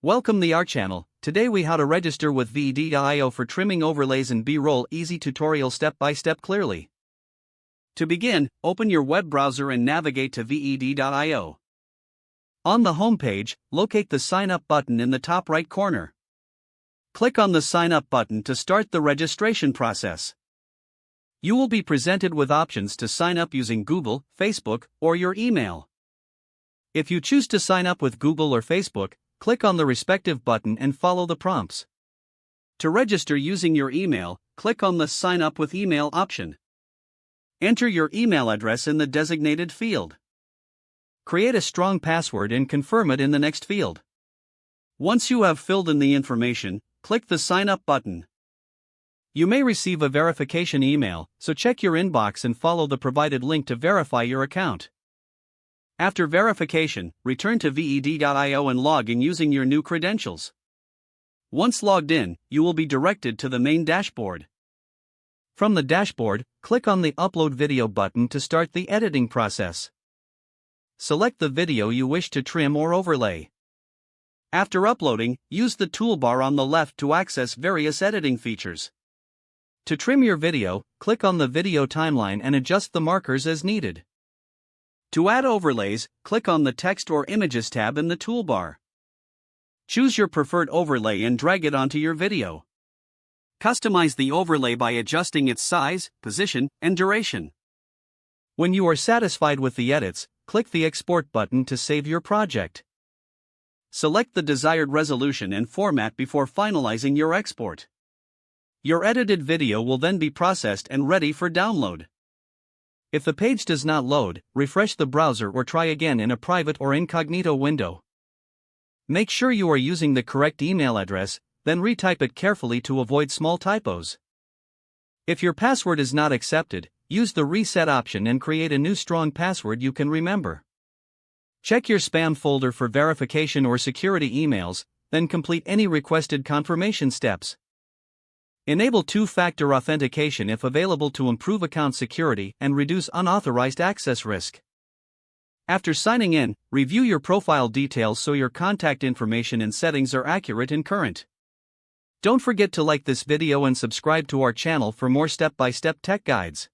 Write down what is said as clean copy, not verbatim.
Welcome to our channel. Today we how to register with VED.io for trimming overlays and B-roll. Easy tutorial step by step clearly. To begin, open your web browser and navigate to VED.io. On the home page, locate the sign up button in the top right corner. Click on the sign up button to start the registration process. You will be presented with options to sign up using Google, Facebook, or your email. If you choose to sign up with Google or Facebook, click on the respective button and follow the prompts. To register using your email, click on the Sign Up with Email option. Enter your email address in the designated field. Create a strong password and confirm it in the next field. Once you have filled in the information, click the Sign Up button. You may receive a verification email, so check your inbox and follow the provided link to verify your account. After verification, return to VED.io and log in using your new credentials. Once logged in, you will be directed to the main dashboard. From the dashboard, click on the Upload Video button to start the editing process. Select the video you wish to trim or overlay. After uploading, use the toolbar on the left to access various editing features. To trim your video, click on the video timeline and adjust the markers as needed. To add overlays, click on the Text or Images tab in the toolbar. Choose your preferred overlay and drag it onto your video. Customize the overlay by adjusting its size, position, and duration. When you are satisfied with the edits, click the Export button to save your project. Select the desired resolution and format before finalizing your export. Your edited video will then be processed and ready for download. If the page does not load, refresh the browser or try again in a private or incognito window. Make sure you are using the correct email address, then retype it carefully to avoid small typos. If your password is not accepted, use the reset option and create a new strong password you can remember. Check your spam folder for verification or security emails, then complete any requested confirmation steps. Enable two-factor authentication if available to improve account security and reduce unauthorized access risk. After signing in, review your profile details so your contact information and settings are accurate and current. Don't forget to like this video and subscribe to our channel for more step-by-step tech guides.